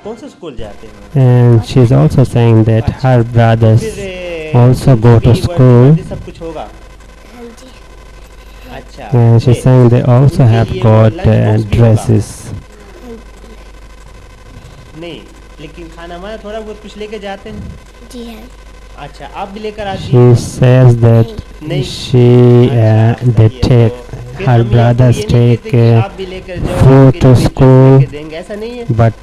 And she's also saying that her brothers also go to school, and she's saying they also have got dresses. नहीं, लेकिन खाना वाना थोड़ा बहुत कुछ लेके जाते हैं? जी है। अच्छा, आप भी लेकर आती हैं? She says that they take, her brothers take food to school, but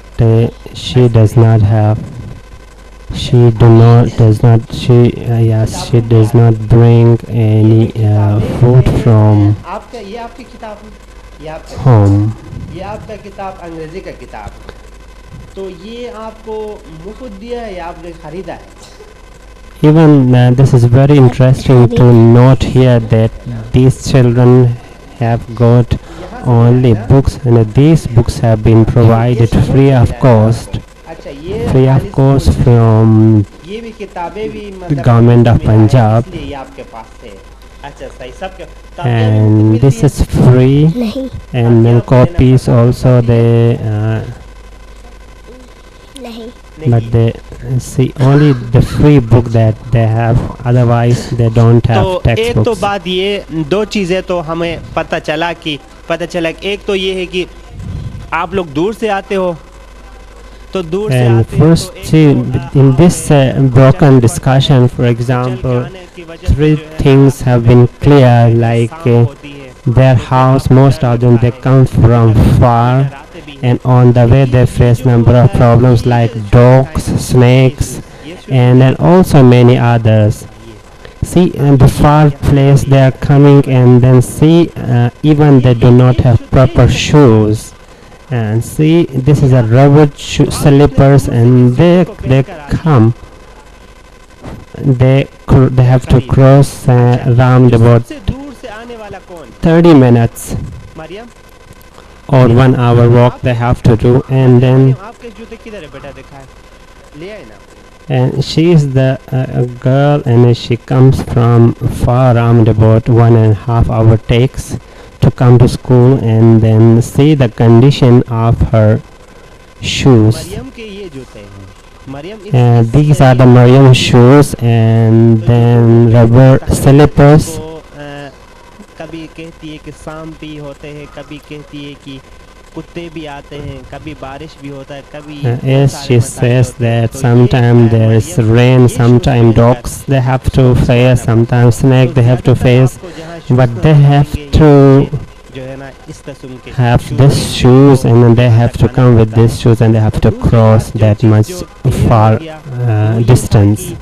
she does not have. She does not bring any food from home. ये आपका किताब अंग्रेजी का किताब, तो ये आपको मुफ्त दिया है या आपने खरीदा है? Even this is very interesting to note here that these children have got only books, and these books have been provided free of cost from the government of Punjab, and this is free, and many copies also but they see only the free book that they have, otherwise they don't have textbooks. एक तो बात ये, दो चीज़ें तो हमें पता चला कि एक तो ये है कि आप लोग दूर से आते हो, तो दूर से आते हो, first see in this broken discussion, for example, three things have been clear, like their house, most of them they come from far, and on the way they face number of problems like dogs, snakes, and then also many others. See, in the far place they are coming, and then see even they do not have proper shoes, and see this is a rubber slippers, and they come, they have to cross around about 30 minutes or 1 hour walk they have to do, and then and she is the girl, and she comes from far, around about 1.5 hour takes to come to school, and then see the condition of her shoes. These are the Mariam shoes, and then rubber slippers. कभी कहती है कि सांप भी होते हैं, कभी कहती है कि कुत्ते भी आते हैं, कभी बारिश भी होता है, कभी yes, she says that sometimes there is rain, sometimes dogs they have to face, sometimes snake they have to face, but they have to have these shoes, and then they have to come with these shoes, and they have to cross that much far distance.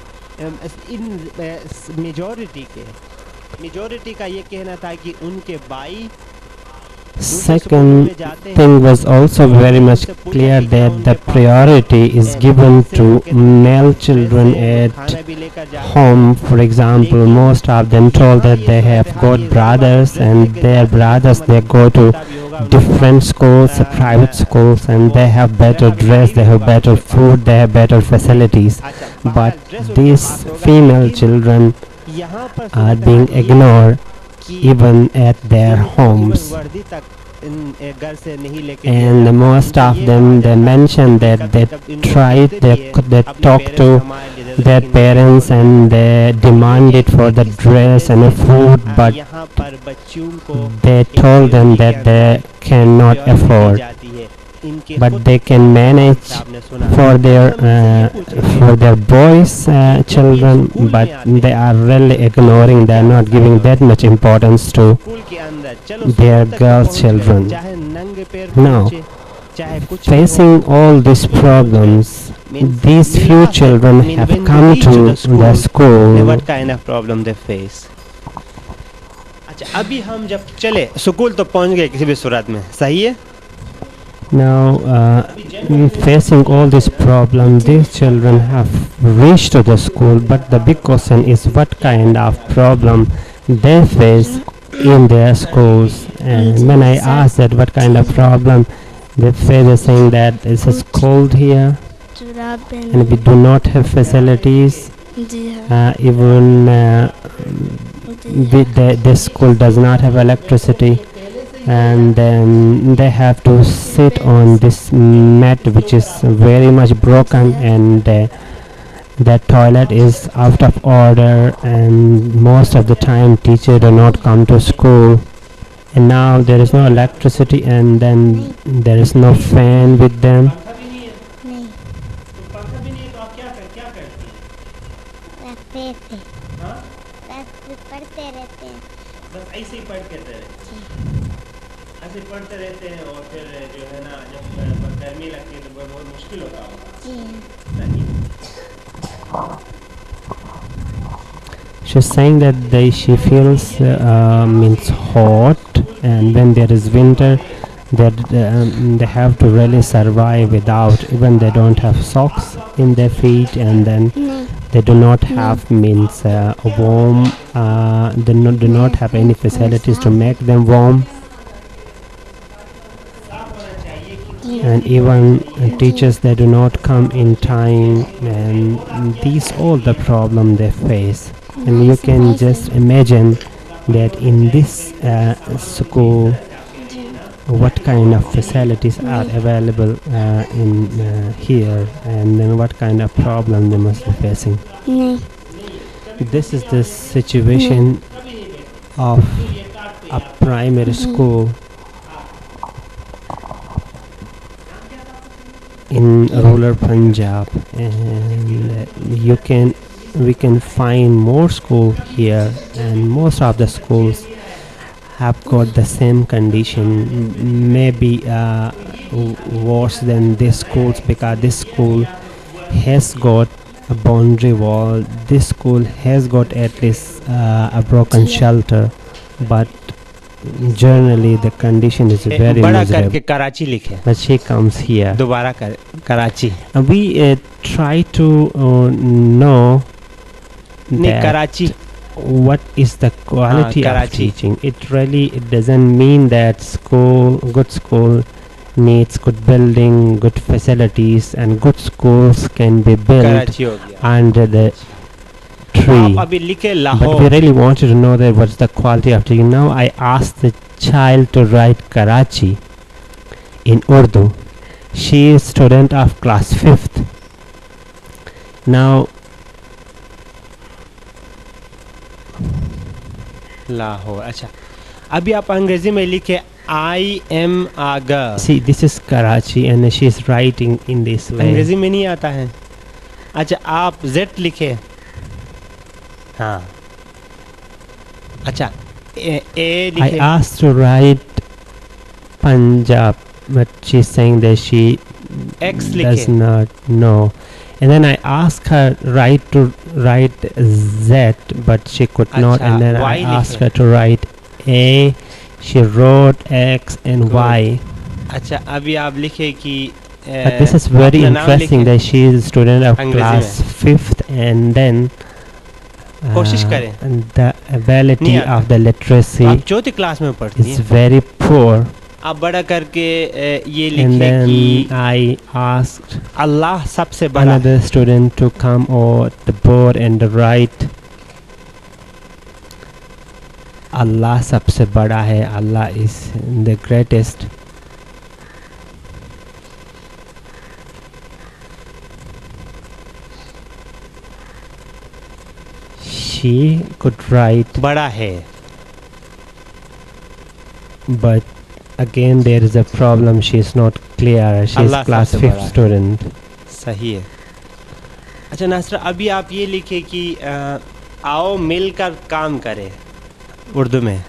Majority का ये कहना था कि उनके भाई. Second thing was also very much clear that the priority is given to male children at home. For example, most of them told that they have got brothers, and their brothers they go to different schools, private schools, and they have better dress, they have better food, they have better facilities. But these female children are being ignored even at their homes, and most of them they mention that they talk to their parents, and they demanded for the dress and the food, but they told them that they cannot afford, but they can manage for their boys children, but they are really ignoring, they are not giving that much importance to their girl children. Now, facing all these problems, these few children have come to the school. What kind of problem they face? अच्छा, अभी हम जब चले school तो पहुंच गए किसी भी सूरत में, सही है? Now, facing all this problem, these children have reached to the school, but the big question is what kind of problem they face in their schools. And when I asked that what kind of problem they face, they're saying that it's cold here, and we do not have facilities. Even the school does not have electricity, and then they have to sit on this mat which is very much broken, and the toilet is out of order, and most of the time teachers do not come to school. And now there is no electricity, and then there is no fan with them. पंखा भी नहीं है नहीं तो पंखा भी नहीं है तो आप क्या करती हैं? रखते थे हाँ बस पढ़ते रहते हैं बस ऐसे ही पढ़ते रहते हैं, ऐसे ही पढ़ते रहते हैं, और फिर जो है ना जब गर्मी लगती है तो बहुत मुश्किल होता होगा। जी सही। She's saying that she feels means hot, and when there is winter, that they have to really survive without, even they don't have socks in their feet, and then नहीं they do not have means warm. They do not have any facilities to make them warm, and even teachers, they do not come in time, and these all the problem they face. And you can just imagine that in this school what kind of facilities are available in here, and then what kind of problem they must be facing. नहीं This is the situation of a primary school in rural Punjab, and we can find more school here, and most of the schools have got the same condition, maybe worse than this schools, because this school has got a boundary wall, this school has got at least a broken shelter, but generally the condition is very बड़ा miserable. करके कराची लिखे, But she comes here. दोबारा Karachi We try to know नहीं that Karachi what is the quality of Karachi. teaching. It doesn't mean that good school needs good building, good facilities, and good schools can be built Karachi हो गया। under the आप tree. अभी लिखे But we Lahore, really wanted to know that what's the quality of teaching. Now I asked the child to write Karachi in Urdu. She is student of class 5th. Now Lahore, अच्छा अभी आप अंग्रेजी में लिखे I am a girl, see, this is Karachi, and she is writing in this way. अंग्रेजी में नहीं आता है। अच्छा आप जेड लिखे, हाँ अच्छा ए I लिखे, asked to write Punjab, but she's saying that she x does लिखे, not know. And then I asked her to write Z, but she could not. अच्छा, And then I Y asked लिखे। her to write A. She wrote X and Good. Y. अच्छा अभी आप लिखे कि But this is very अपना नाम interesting लिखे। that she is a student of अंग्रेजी class 5th, and then कोशिश करें। and the ability नहीं आता। of the literacy आप चौथी क्लास में पढ़ती is हैं, very poor. आप बड़ा करके ये And लिखे then कि I asked अल्लाह सबसे बड़ा है। another student to come over the board and write Allah सबसे बड़ा है, Allah is the greatest. She could write, बड़ा है, but again there is a problem. She is not clear. She is Allah class सबसे 5th बड़ा है। student. सही है। अच्छा नासरा अभी आप ये लिखे कि आओ मिलकर काम करें, उर्दू में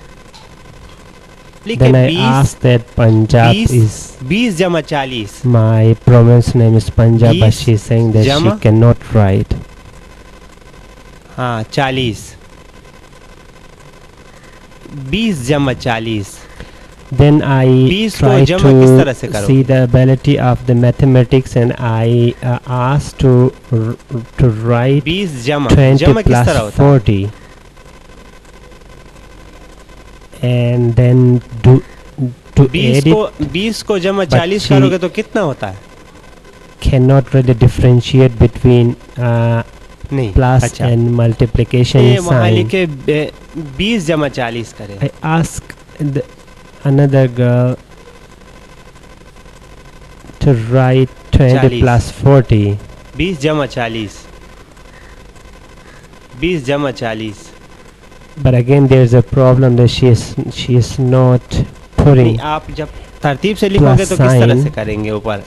लिखे Then I asked that Punjab is 20 जमा 40, my province name is Punjab, but 20 she is saying that jama? she cannot write. हाँ 40, 20 जमा 40, Then I 20 को tried जमा किस तरह से to करोगे? see the ability of the mathematics, and I asked to write 20 जमा 20 जमा किस तरह plus होता है? 40, and then to 20 add को it. 20 को जमा but 40 she- करोगे तो कितना होता है? Cannot really differentiate between नहीं plus अच्छा and multiplication ये वहाँ sign. लिखे 20 जमा 40 करें। I asked another girl to write 20 40. plus 40. 20 जमा 40, 20 जमा 40. But again there's a problem that she is not नहीं, putting, आप जब तरतीब से लिखोगे तो किस तरह sign. से करेंगे ऊपर?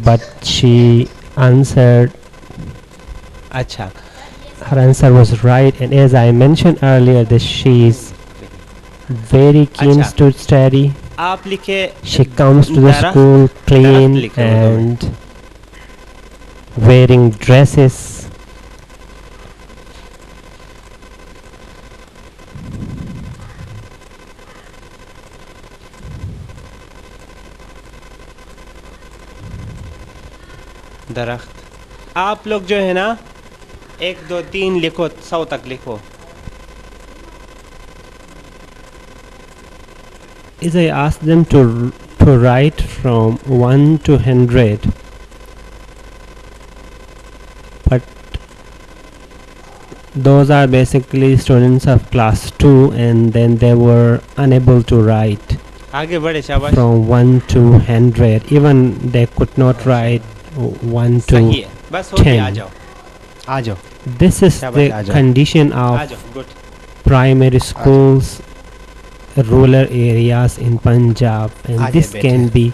but she answered, अच्छा, her answer was right, and as I mentioned earlier that she is very keen अच्छा. to study. आप लिखे She comes to the दरख्त- school clean लिखे उर्दू में. and wearing dresses. दरख्त. आप लोग जो है ना 1 2 3 लिखो, 100 तक लिखो. Is I asked them to write from 1 to 100, but those are basically students of class 2 and then they were unable to write आगे बढ़े, शाबाश. from 1 to 100. Even they could not write 1 to सही है, बस हो गया. 10. आ जाओ, आ जाओ, This is शाबाश, the आ जाओ. condition आ of जाओ. Good. primary schools, rural areas in Punjab, and Aaje this bete. can be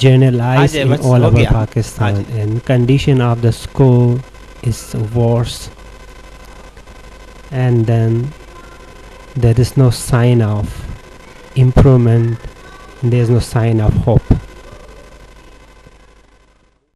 generalized Aaje, in bas all ho over gaya. Pakistan. Aaje. And condition of the school is worse, and then there is no sign of improvement, there is no sign of hope.